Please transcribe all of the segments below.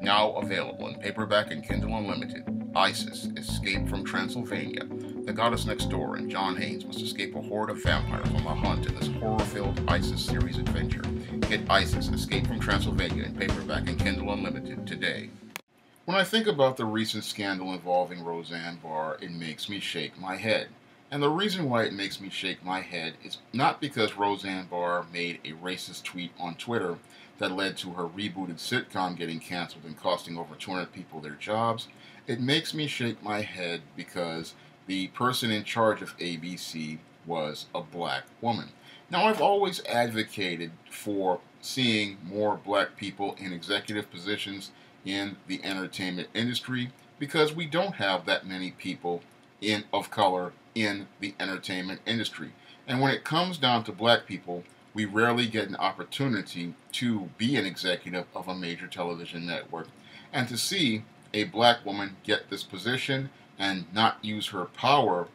Now available in paperback and Kindle Unlimited. Isis, Escape from Transylvania. The goddess next door and John Haynes must escape a horde of vampires on the hunt in this horror-filled Isis series adventure. Get Isis, Escape from Transylvania in paperback and Kindle Unlimited today. When I think about the recent scandal involving Roseanne Barr, it makes me shake my head. And the reason why it makes me shake my head is not because Roseanne Barr made a racist tweet on Twitter that led to her rebooted sitcom getting canceled and costing over 200 people their jobs. It makes me shake my head because the person in charge of ABC was a black woman. Now, I've always advocated for seeing more black people in executive positions in the entertainment industry because we don't have that many people of color in the entertainment industry. And when it comes down to black people, we rarely get an opportunity to be an executive of a major television network. And to see a black woman get this position and not use her power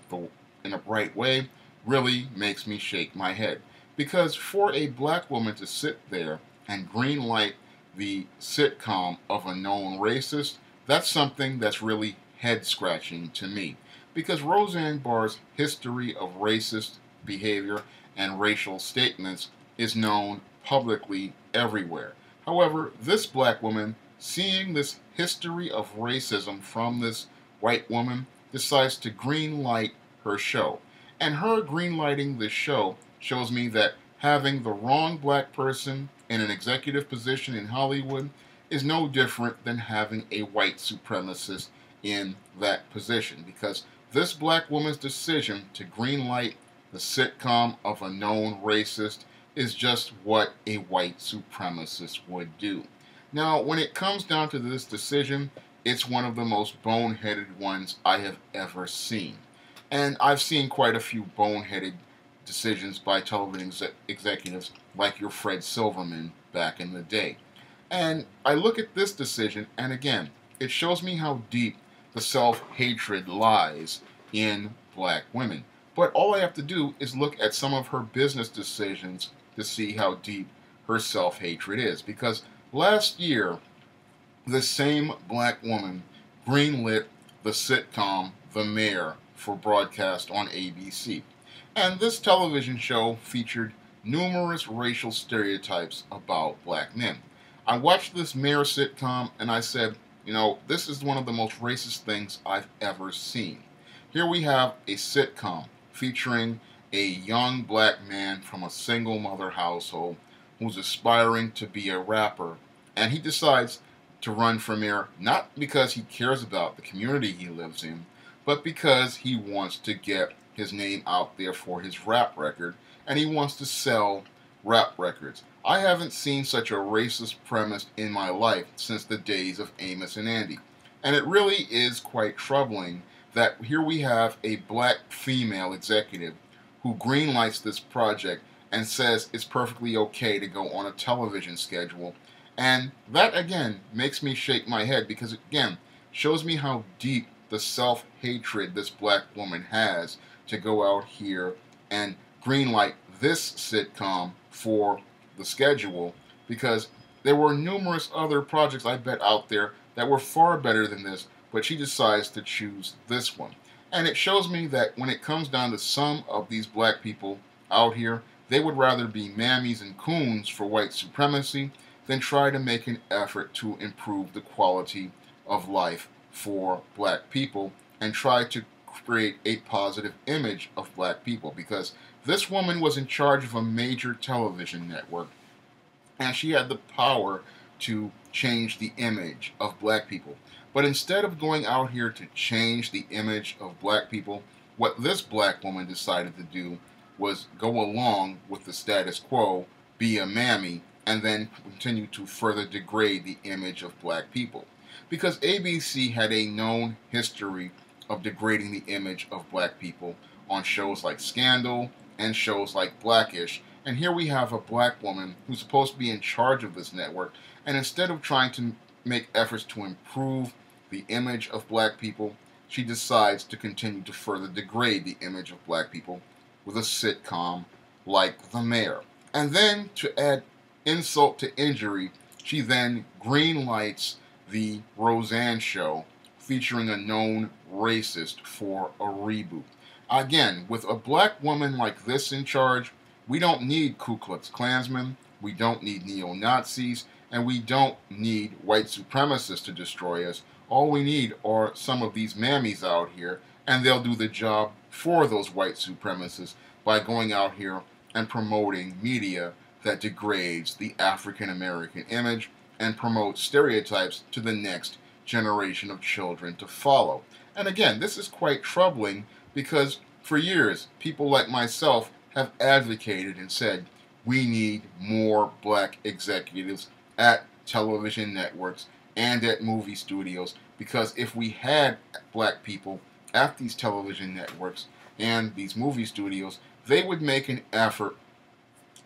in a right way really makes me shake my head. Because for a black woman to sit there and greenlight the sitcom of a known racist, that's something that's really head scratching to me. Because Roseanne Barr's history of racist behavior and racial statements is known publicly everywhere. However, this black woman, seeing this history of racism from this white woman, decides to greenlight her show. And her greenlighting this show shows me that having the wrong black person in an executive position in Hollywood is no different than having a white supremacist in that position, because this black woman's decision to greenlight the sitcom of a known racist is just what a white supremacist would do. Now, when it comes down to this decision, it's one of the most boneheaded ones I have ever seen. And I've seen quite a few boneheaded decisions by television executives like your Fred Silverman back in the day. And I look at this decision, and again, it shows me how deep the self-hatred lies in black women. But all I have to do is look at some of her business decisions to see how deep her self-hatred is. Because last year, this same black woman greenlit the sitcom The Mayor for broadcast on ABC. And this television show featured numerous racial stereotypes about black men. I watched this Mayor sitcom and I said, this is one of the most racist things I've ever seen. Here we have a sitcom featuring a young black man from a single mother household who's aspiring to be a rapper, and he decides to run for mayor not because he cares about the community he lives in, but because he wants to get his name out there for his rap record, and he wants to sell rap records. I haven't seen such a racist premise in my life since the days of Amos and Andy. And it really is quite troubling that here we have a black female executive who greenlights this project and says it's perfectly okay to go on a television schedule. And that, again, makes me shake my head because, again, shows me how deep the self-hatred this black woman has to go out here and greenlight this sitcom for the schedule, because there were numerous other projects I bet out there that were far better than this, but she decides to choose this one. And it shows me that when it comes down to some of these black people out here, they would rather be mammies and coons for white supremacy than try to make an effort to improve the quality of life for black people and try to create a positive image of black people, because this woman was in charge of a major television network and she had the power to change the image of black people. But instead of going out here to change the image of black people, what this black woman decided to do was go along with the status quo, be a mammy, and then continue to further degrade the image of black people. Because ABC had a known history of degrading the image of black people on shows like Scandal and shows like Blackish. And here we have a black woman who's supposed to be in charge of this network, and instead of trying to make efforts to improve the image of black people, she decides to continue to further degrade the image of black people with a sitcom like The Mayor. And then, to add insult to injury, she then greenlights the Roseanne show featuring a known racist for a reboot. Again, with a black woman like this in charge, we don't need Ku Klux Klansmen, we don't need neo-Nazis, and we don't need white supremacists to destroy us. All we need are some of these mammies out here, and they'll do the job for those white supremacists by going out here and promoting media that degrades the African American image and promotes stereotypes to the next generation of children to follow. And again, this is quite troubling because for years, people like myself have advocated and said we need more black executives at television networks and at movie studios, because if we had black people at these television networks and these movie studios, they would make an effort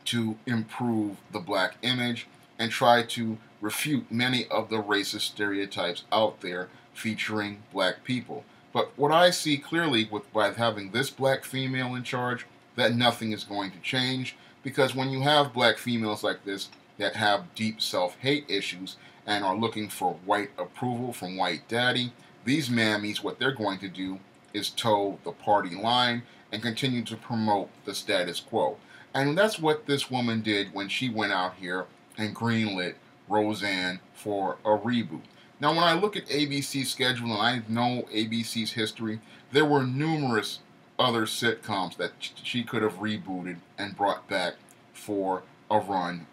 to improve the black image and try to refute many of the racist stereotypes out there featuring black people. But what I see clearly by having this black female in charge, that nothing is going to change, because when you have black females like this that have deep self-hate issues and are looking for white approval from white daddy, these mammies, what they're going to do is toe the party line and continue to promote the status quo. And that's what this woman did when she went out here and greenlit Roseanne for a reboot. Now, when I look at ABC's schedule and I know ABC's history, there were numerous other sitcoms that she could have rebooted and brought back for a run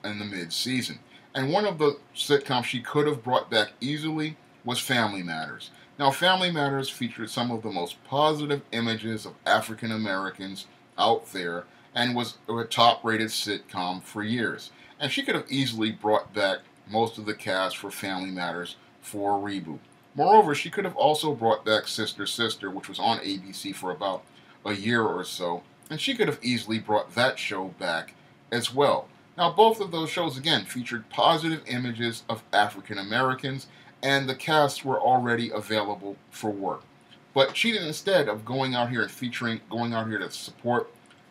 in the mid-season. And one of the sitcoms she could have brought back easily was Family Matters. Now, Family Matters featured some of the most positive images of African Americans out there and was a top-rated sitcom for years. And she could have easily brought back most of the cast for Family Matters for a reboot. Moreover, she could have also brought back Sister Sister, which was on ABC for about a year or so, and she could have easily brought that show back as well. Now, both of those shows, again, featured positive images of African Americans, and the casts were already available for work. But she did, instead of going out here and going out here to support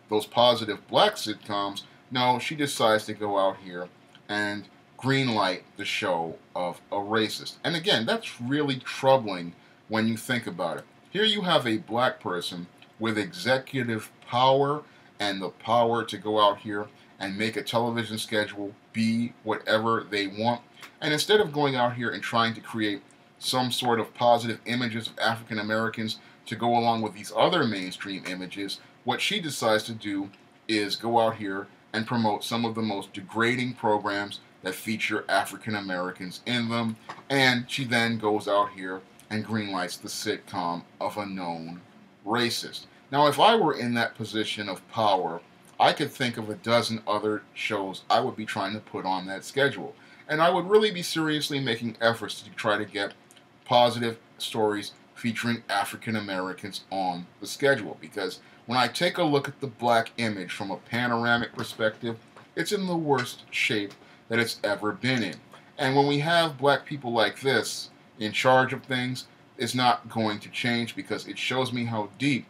those positive black sitcoms, no, she decides to go out here and greenlight the show of a racist. And again, that's really troubling when you think about it. Here you have a black person with executive power and the power to go out here and make a television schedule be whatever they want. And instead of going out here and trying to create some sort of positive images of African Americans to go along with these other mainstream images, what she decides to do is go out here and promote some of the most degrading programs that feature African Americans in them, and she then goes out here and greenlights the sitcom of a known racist. Now, if I were in that position of power, I could think of a dozen other shows I would be trying to put on that schedule, and I would really be seriously making efforts to try to get positive stories featuring African Americans on the schedule, because when I take a look at the black image from a panoramic perspective, it's in the worst shape that it's ever been in. And when we have black people like this in charge of things, it's not going to change, because it shows me how deep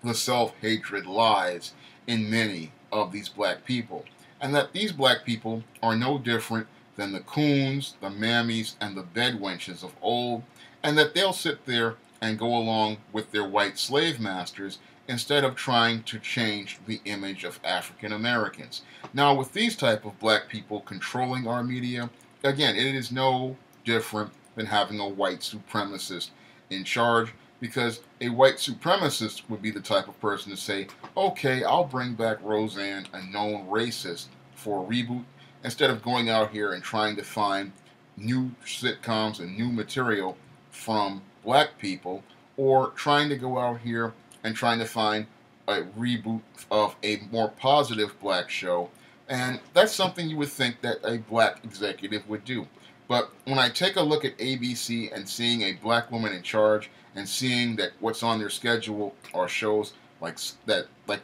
the self-hatred lies in many of these black people. And that these black people are no different than the coons, the mammies, and the bedwenches of old, and that they'll sit there and go along with their white slave masters instead of trying to change the image of African Americans. Now, with these type of black people controlling our media, again, it is no different than having a white supremacist in charge, because a white supremacist would be the type of person to say, okay, I'll bring back Roseanne, a known racist, for a reboot, instead of going out here and trying to find new sitcoms and new material from black people, or trying to go out here and trying to find a reboot of a more positive black show. And that's something you would think that a black executive would do. But when I take a look at ABC and seeing a black woman in charge and seeing that what's on their schedule are shows like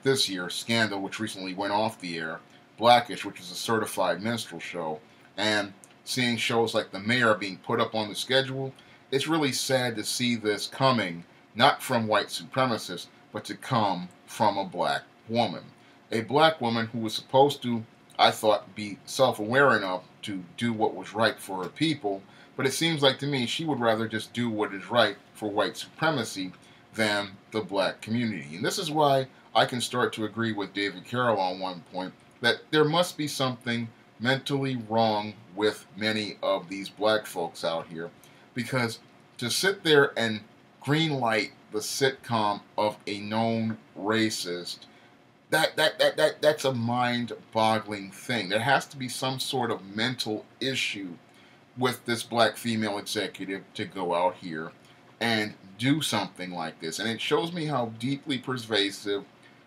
this year, Scandal, which recently went off the air, Blackish, which is a certified minstrel show, and seeing shows like The Mayor being put up on the schedule, it's really sad to see this coming, not from white supremacists, but to come from a black woman. A black woman who was supposed to, I thought, be self-aware enough to do what was right for her people, But it seems like to me she would rather just do what is right for white supremacy than the black community. And this is why I can start to agree with David Carroll on one point that there must be something mentally wrong with many of these black folks out here, because to sit there and greenlight the sitcom of a known racist, that's a mind-boggling thing. There has to be some sort of mental issue with this black female executive to go out here and do something like this. And it shows me how deeply pervasive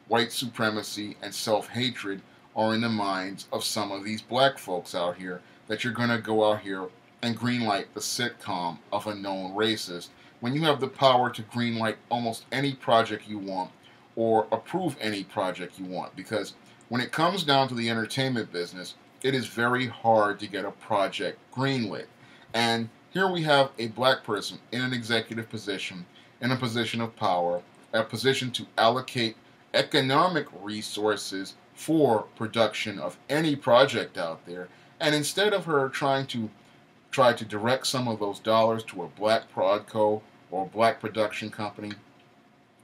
white supremacy and self-hatred are in the minds of some of these black folks out here, that you're going to go out here and greenlight the sitcom of a known racist when you have the power to greenlight almost any project you want or approve any project you want. Because when it comes down to the entertainment business, it is very hard to get a project greenlit. And here we have a black person in an executive position, in a position of power, a position to allocate economic resources for production of any project out there. And instead of her try to direct some of those dollars to a black prodco or a black production company,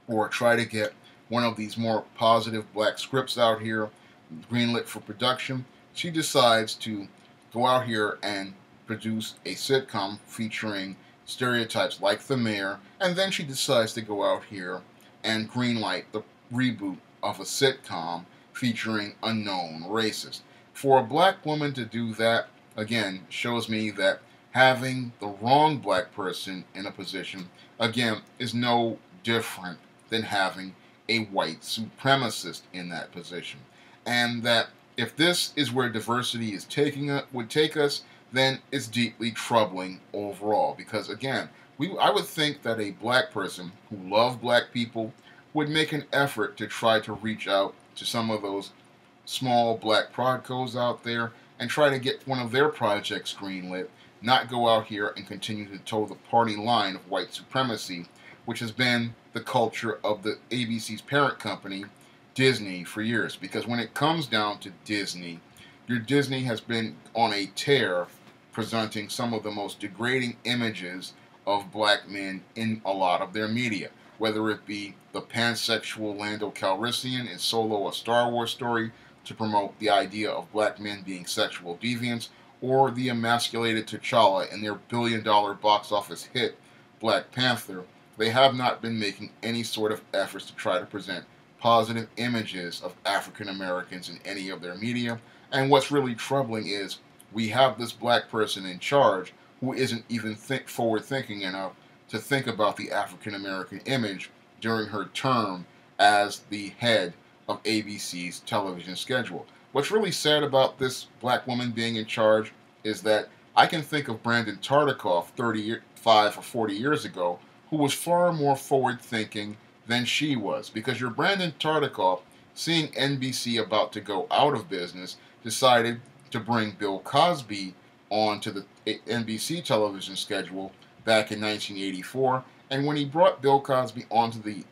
or try to get one of these more positive black scripts out here greenlit for production, she decides to go out here and produce a sitcom featuring stereotypes like the mayor, and then she decides to go out here and greenlight the reboot of a sitcom featuring a known racist. For a black woman to do that, again, shows me that having the wrong black person in a position, again, is no different than having a white supremacist in that position. And that if this is where diversity is would take us, then it's deeply troubling overall. Because again, I would think that a black person who loved black people would make an effort to try to reach out to some of those small black prodcos out there and try to get one of their projects greenlit, not go out here and continue to toe the party line of white supremacy, which has been the culture of the ABC's parent company, Disney, for years. Because when it comes down to Disney, your Disney has been on a tear, presenting some of the most degrading images of black men in a lot of their media. Whether it be the pansexual Lando Calrissian in Solo, a Star Wars story, to promote the idea of black men being sexual deviants, or the emasculated T'Challa in their billion-dollar box office hit, Black Panther, they have not been making any sort of efforts to try to present positive images of African Americans in any of their media. And what's really troubling is we have this black person in charge who isn't even forward-thinking enough to think about the African American image during her term as the head of ABC's television schedule. What's really sad about this black woman being in charge is that I can think of Brandon Tartikoff 35 or 40 years ago, who was far more forward-thinking than she was. Because your Brandon Tartikoff, seeing NBC about to go out of business, decided to bring Bill Cosby onto the NBC television schedule back in 1984. And when he brought Bill Cosby onto the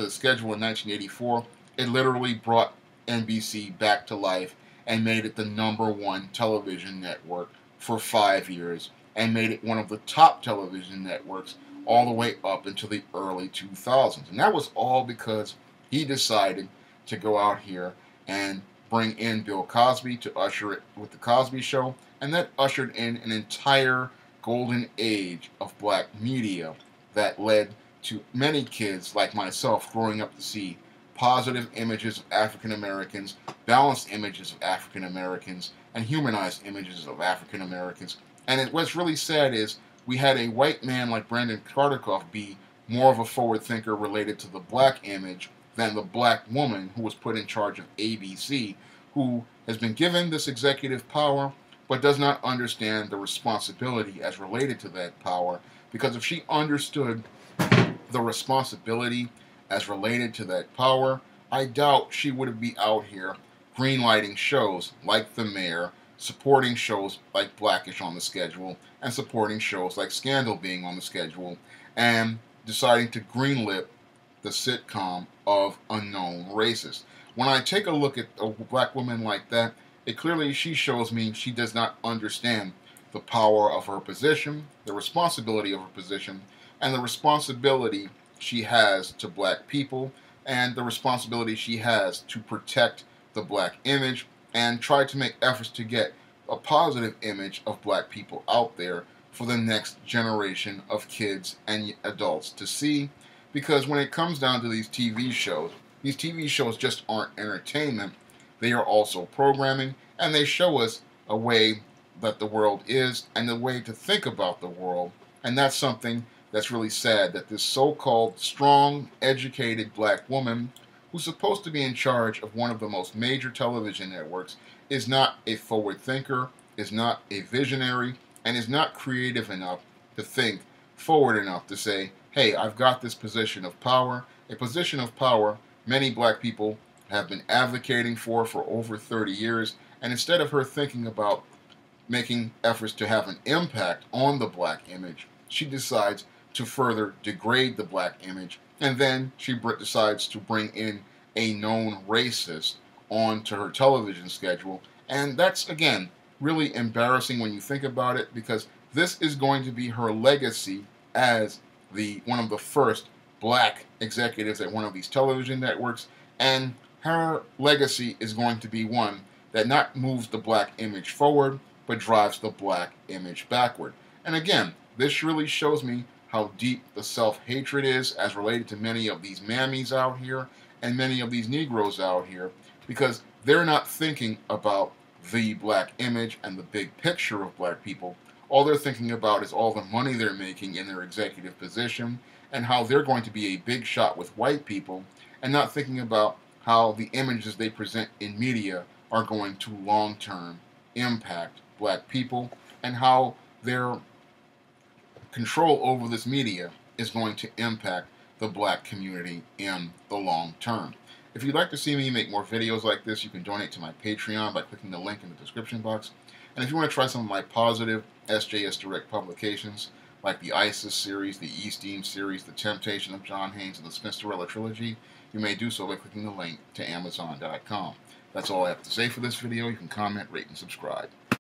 schedule in 1984, it literally brought NBC back to life and made it the #1 television network for 5 years, and made it one of the top television networks all the way up into the early 2000s. And that was all because he decided to go out here and bring in Bill Cosby to usher it with the Cosby Show, and that ushered in an entire golden age of black media that led to many kids like myself growing up to see positive images of African Americans, balanced images of African Americans, and humanized images of African Americans. And what's really sad is we had a white man like Brandon Tartikoff be more of a forward thinker related to the black image than the black woman who was put in charge of ABC, who has been given this executive power but does not understand the responsibility as related to that power. Because if she understood the responsibility as related to that power, I doubt she would be out here greenlighting shows like The Mayor, supporting shows like Blackish on the schedule, and supporting shows like Scandal being on the schedule, and deciding to greenlit the sitcom of Unknown Racist. When I take a look at a black woman like that, she shows me she does not understand the power of her position, the responsibility of her position, and the responsibility she has to black people, and the responsibility she has to protect the black image and try to make efforts to get a positive image of black people out there for the next generation of kids and adults to see. Because when it comes down to these TV shows just aren't entertainment, they are also programming, and they show us a way that the world is and the way to think about the world. And that's something that's really sad, that this so-called strong, educated black woman who's supposed to be in charge of one of the most major television networks is not a forward thinker, is not a visionary, and is not creative enough to think forward enough to say, hey, I've got this position of power, a position of power many black people have been advocating for over 30 years, and instead of her thinking about making efforts to have an impact on the black image, she decides to further degrade the black image, and then she decides to bring in a known racist onto her television schedule. And that's, again, really embarrassing when you think about it, because this is going to be her legacy as one of the first black executives at one of these television networks, and her legacy is going to be one that not moves the black image forward, but drives the black image backward. And again, this really shows me how deep the self-hatred is as related to many of these mammies out here and many of these Negroes out here, because they're not thinking about the black image and the big picture of black people. All they're thinking about is all the money they're making in their executive position and how they're going to be a big shot with white people, and not thinking about how the images they present in media are going to long-term impact black people, and how their control over this media is going to impact the black community in the long term. If you'd like to see me make more videos like this, you can donate to my Patreon by clicking the link in the description box. And if you want to try some of my positive SJS Direct publications, like the ISIS series, the Eastine series, The Temptation of John Haynes, and the Spinsterella trilogy, you may do so by clicking the link to Amazon.com. That's all I have to say for this video. You can comment, rate, and subscribe.